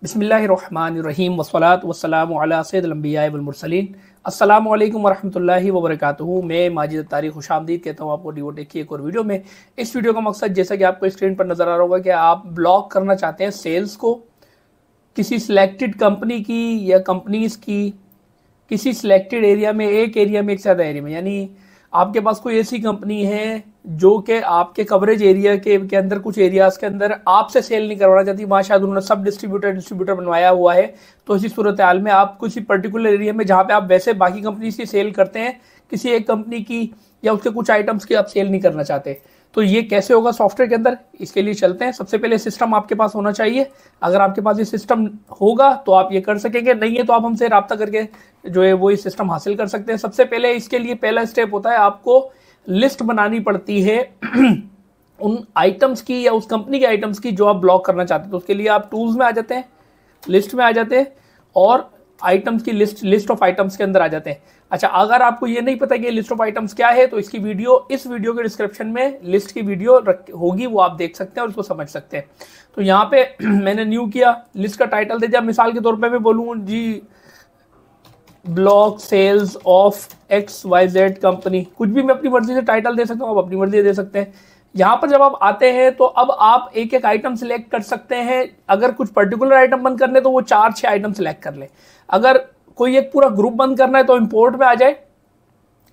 बिस्मिल्लाहिर्रहमानिर्रहीम वस्सलातु वस्सलामु अला सय्यिदिल अंबिया वल मुरसलीन। अस्सलामु अलैकुम वरहमतुल्लाहि वबरकातुहू। मैं माजिद तारिक खुशामदीद कहता हूँ आपको डिवोटेक की एक और वीडियो में। इस वीडियो का मकसद, जैसा कि आपको स्क्रीन पर नजर आ रहा होगा, कि आप ब्लॉक करना चाहते हैं सेल्स को किसी सिलेक्टेड कंपनी की या कंपनीज की किसी सिलेक्टेड एरिया में, एक एरिया में, एक ज़्यादा एरिया में। यानी आपके पास कोई ऐसी कंपनी है जो कि आपके कवरेज एरिया के अंदर, कुछ एरियाज के अंदर आपसे सेल नहीं करवाना चाहती, वहाँ शायद उन्होंने सब डिस्ट्रीब्यूटर बनवाया हुआ है। तो इसी सूरत हाल में आप किसी पर्टिकुलर एरिया में, जहाँ पे आप वैसे बाकी कंपनी की सेल करते हैं, किसी एक कंपनी की या उसके कुछ आइटम्स की आप सेल नहीं करना चाहते, तो ये कैसे होगा सॉफ्टवेयर के अंदर, इसके लिए चलते हैं। सबसे पहले सिस्टम आपके पास होना चाहिए। अगर आपके पास ये सिस्टम होगा तो आप ये कर सकेंगे, नहीं है तो आप हमसे रब्ता करके जो है वो ये सिस्टम हासिल कर सकते हैं। सबसे पहले इसके लिए पहला स्टेप होता है, आपको लिस्ट बनानी पड़ती है उन आइटम्स की या उस कंपनी के आइटम्स की जो आप ब्लॉक करना चाहते हैं। तो उसके लिए आप टूल्स में आ जाते हैं, लिस्ट में आ जाते हैं और आइटम्स की लिस्ट ऑफ आइटम्स के अंदर आ जाते हैं। अच्छा, अगर आपको ये नहीं पता कि लिस्ट ऑफ आइटम्स क्या है, तो इस वीडियो के डिस्क्रिप्शन में लिस्ट की वीडियो होगी, वो आप देख सकते हैं और उसको समझ सकते हैं। तो यहाँ पे मैंने न्यू किया, लिस्ट का टाइटल दे दिया। मिसाल के तौर पे मैं बोलूँ जी block sales of XYZ company, कुछ भी मैं अपनी मर्जी से टाइटल दे सकता हूँ, आप अपनी मर्जी से दे सकते हैं। यहाँ पर जब आप आते हैं तो अब आप एक एक आइटम सिलेक्ट कर सकते हैं। अगर कुछ पर्टिकुलर आइटम बंद करने तो वो 4-6 आइटम सिलेक्ट कर ले। अगर कोई एक पूरा ग्रुप बंद करना है तो इंपोर्ट में आ जाए।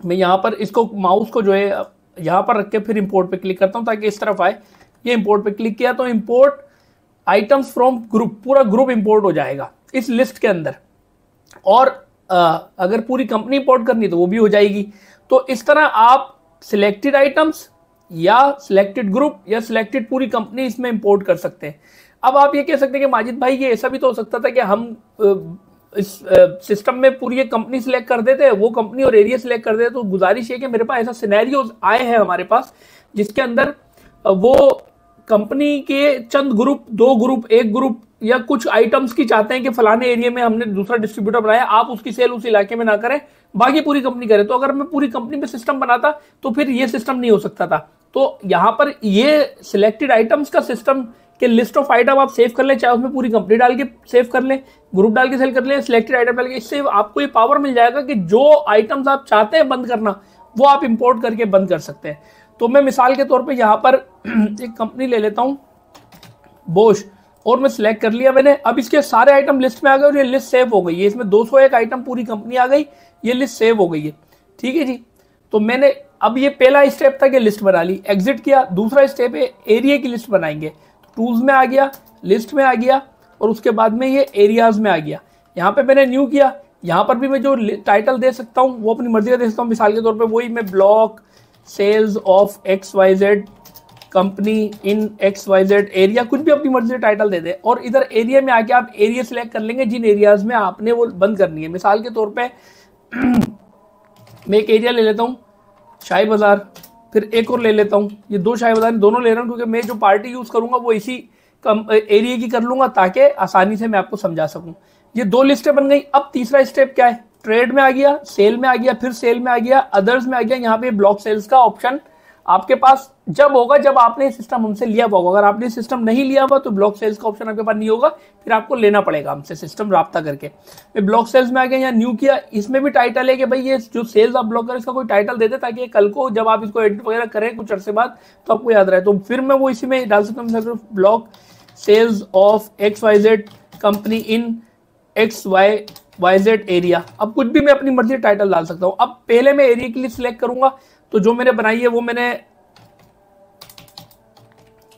मैं यहाँ पर इसको माउस को जो है यहाँ पर रख के फिर इंपोर्ट पे क्लिक करता हूँ ताकि इस तरफ आए। ये इंपोर्ट पे क्लिक किया तो इंपोर्ट आइटम्स फ्रॉम ग्रुप, पूरा ग्रुप इंपोर्ट हो जाएगा इस लिस्ट के अंदर। और अगर पूरी कंपनी इंपोर्ट करनी तो वो भी हो जाएगी। तो इस तरह आप सिलेक्टेड आइटम्स या सिलेक्टेड ग्रुप या सिलेक्टेड पूरी कंपनी इसमें इंपोर्ट कर सकते हैं। अब आप ये कह सकते हैं कि माजिद भाई ये ऐसा भी तो हो सकता था कि हम इस सिस्टम में पूरी एक कंपनी सिलेक्ट कर देते, वो कंपनी और एरिया सिलेक्ट कर देते। तो गुजारिश है कि मेरे पास ऐसा सिनेरियोज आए हैं हमारे पास जिसके अंदर वो कंपनी के चंद ग्रुप, 2 ग्रुप, 1 ग्रुप या कुछ आइटम्स की चाहते हैं कि फलाने एरिया में हमने दूसरा डिस्ट्रीब्यूटर बनाया, आप उसकी सेल उस इलाके में ना करें, बाकी पूरी कंपनी करे। तो अगर मैं पूरी कंपनी में सिस्टम बनाता तो फिर ये सिस्टम नहीं हो सकता था। तो यहाँ पर ये सिलेक्टेड आइटम्स का सिस्टम के लिस्ट ऑफ आइटम आप सेव कर लें, चाहे उसमें पूरी कंपनी डाल के सेव कर लें, ग्रुप डाल के सेल कर लें, सिलेक्टेड आइटम डाल के। इससे आपको ये पावर मिल जाएगा कि जो आइटम्स आप चाहते हैं बंद करना वो आप इंपोर्ट करके बंद कर सकते हैं। तो मैं मिसाल के तौर पर यहाँ पर एक कंपनी ले लेता हूँ, बोश, और मैं सिलेक्ट कर लिया मैंने। अब इसके सारे आइटम लिस्ट में आ गए और ये लिस्ट सेव हो गई है। इसमें 201 आइटम पूरी कंपनी आ गई, ये लिस्ट सेव हो गई है। ठीक है जी। तो मैंने अब ये पहला स्टेप था कि लिस्ट बना ली, एग्जिट किया। दूसरा स्टेप है एरिया की लिस्ट बनाएंगे। तो टूल्स में आ गया, लिस्ट में आ गया और उसके बाद में ये एरियाज में आ गया। यहाँ पे मैंने न्यू किया। यहाँ पर भी मैं जो टाइटल दे सकता हूँ वो अपनी मर्जी का दे सकता हूँ। मिसाल के तौर पर वही मैं block sales of XYZ company in XYZ area, कुछ भी अपनी मर्जी से टाइटल दे दे। और इधर एरिया में आके आप एरिया सिलेक्ट कर लेंगे जिन एरियाज में आपने वो बंद करनी है। मिसाल के तौर पे मैं एक एरिया ले लेता हूँ शाही बाजार, फिर एक और ले लेता हूँ। ये 2 शाही बाजार दोनों ले रहा हूँ क्योंकि मैं जो पार्टी यूज करूंगा वो इसी एरिया की कर लूंगा ताकि आसानी से मैं आपको समझा सकूं। ये 2 लिस्टें बन गई। अब तीसरा स्टेप क्या है, ट्रेड में आ गया, सेल में आ गया, फिर सेल में आ गया, अदर्स में आ गया। यहाँ पे ब्लॉक सेल्स का ऑप्शन आपके पास जब होगा जब आपने सिस्टम हमसे लिया होगा। अगर आपने सिस्टम नहीं लिया हुआ तो ब्लॉक सेल्स का ऑप्शन आपके पास नहीं होगा, फिर आपको लेना पड़ेगा हमसे सिस्टम रब्ता करके। मैं ब्लॉक सेल्स में आ गया, यहाँ न्यू किया। इसमें भी टाइटल है कि भाई ये जो सेल्स आप ब्लॉक करें इसका कोई टाइटल दे दे ताकि कल को जब आप इसको एडिट वगैरह करें कुछ अरसे बाद तो आपको याद रहे। तो फिर मैं वो इसी में डाल सकता हूँ, block sales of XYZ company in XYZ area. अब कुछ भी मैं अपनी मर्जी टाइटल डाल सकता हूँ। अब पहले मैं एरिया के लिए सिलेक्ट करूंगा, तो जो मैंने बनाई है वो मैंने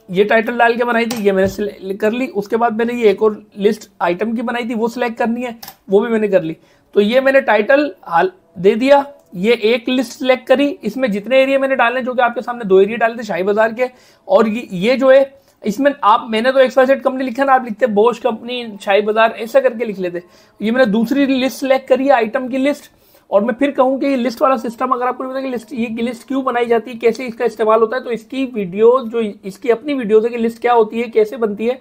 ये टाइटल डाल के बनाई थी, ये मैंने कर ली। उसके बाद मैंने ये एक और लिस्ट आइटम की बनाई थी, वो सिलेक्ट करनी है, वो भी मैंने कर ली। तो ये मैंने टाइटल दे दिया, ये एक लिस्ट सिलेक्ट करी। इसमें जितने एरिया मैंने डालने, जो कि आपके सामने 2 एरिया डाले थे शाही बाजार के, और ये जो है इसमें आप, मैंने तो XYZ कंपनी लिखा ना, आप लिखते बोश कंपनी शाही बाजार ऐसा करके लिख लेते। ये मैंने दूसरी लिस्ट सिलेक्ट करी है, आइटम की लिस्ट। और मैं फिर कहूँ कि ये लिस्ट वाला सिस्टम, अगर आपको पता है कि ये लिस्ट क्यों बनाई जाती है, कैसे इसका इस्तेमाल होता है, तो इसकी वीडियो, जो इसकी अपनी वीडियो है कि लिस्ट क्या होती है, कैसे बनती है,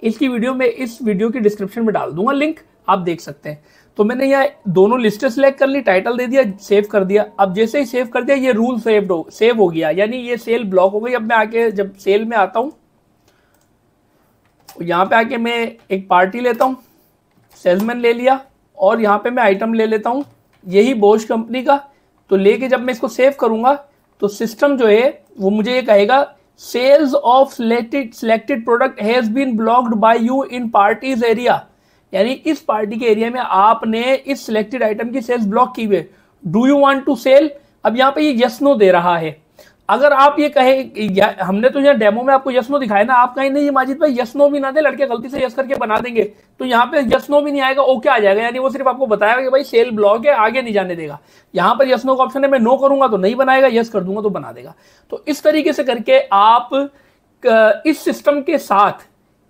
इसकी वीडियो में इस वीडियो की डिस्क्रिप्शन में डाल दूंगा लिंक, आप देख सकते हैं। तो मैंने यहाँ दोनों लिस्टें सिलेक्ट कर ली, टाइटल दे दिया, सेव कर दिया। अब जैसे ही सेव कर दिया ये रूल सेव हो गया, यानी ये सेल ब्लॉक हो गई। अब मैं आके जब सेल में आता हूँ यहाँ पे आके मैं एक पार्टी लेता हूँ, सेल्समैन ले लिया, और यहाँ पे मैं आइटम ले लेता हूँ यही बोश कंपनी का। तो लेके जब मैं इसको सेव करूंगा तो सिस्टम जो है वो मुझे ये कहेगा sales of selected product has been blocked by you in parties area, यानी इस पार्टी के एरिया में आपने इस सिलेक्टेड आइटम की सेल्स ब्लॉक की हुई। Do you want to sell? अब यहाँ पे ये यस नो दे रहा है। अगर आप ये कहे, हमने तो यहाँ डेमो में आपको यस नो दिखाया ना, आप कहीं नहीं माजिद भाई यस नो भी ना दे, लड़के गलती से यस करके बना देंगे, तो यहाँ पे यस नो भी नहीं आएगा, ओके आ जाएगा, यानी वो सिर्फ आपको बताएगा कि भाई सेल ब्लॉक है, आगे नहीं जाने देगा। यहाँ पर यस नो का ऑप्शन है, मैं नो करूंगा तो नहीं बनाएगा, यस कर दूंगा तो बना देगा। तो इस तरीके से करके आप इस सिस्टम के साथ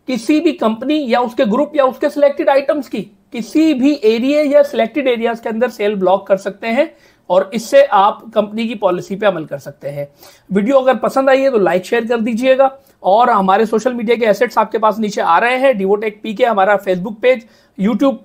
किसी भी कंपनी या उसके ग्रुप या उसके सिलेक्टेड आइटम्स की किसी भी एरिया या सिलेक्टेड एरियाज के अंदर सेल ब्लॉक कर सकते हैं, और इससे आप कंपनी की पॉलिसी पे अमल कर सकते हैं। वीडियो अगर पसंद आई है तो लाइक शेयर कर दीजिएगा, और हमारे सोशल मीडिया के एसेट्स आपके पास नीचे आ रहे हैं। डिवोटेक पीके हमारा फेसबुक पेज, यूट्यूब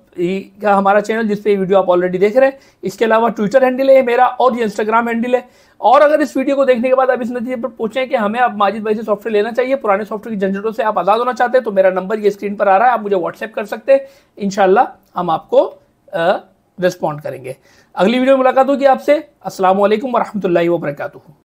का हमारा चैनल जिसपे वीडियो आप ऑलरेडी देख रहे हैं, इसके अलावा ट्विटर हैंडल है मेरा और ये इंस्टाग्राम हैंडल है। और अगर इस वीडियो को देखने के बाद आप इस नतीजे पर पहुंचे कि हमें अब माजिद भाई से सॉफ्टवेयर लेना चाहिए, पुराने सॉफ्टवेयर की झंझटों से आप आजाद होना चाहते हैं, तो मेरा नंबर ये स्क्रीन पर आ रहा है, आप मुझे व्हाट्सएप कर सकते हैं। इंशाल्लाह हम आपको रिस्पॉन्ड करेंगे। अगली वीडियो में मुलाकात होगी आपसे। अस्सलाम वालेकुम वरहमतुल्लाहि वबरकातुहू।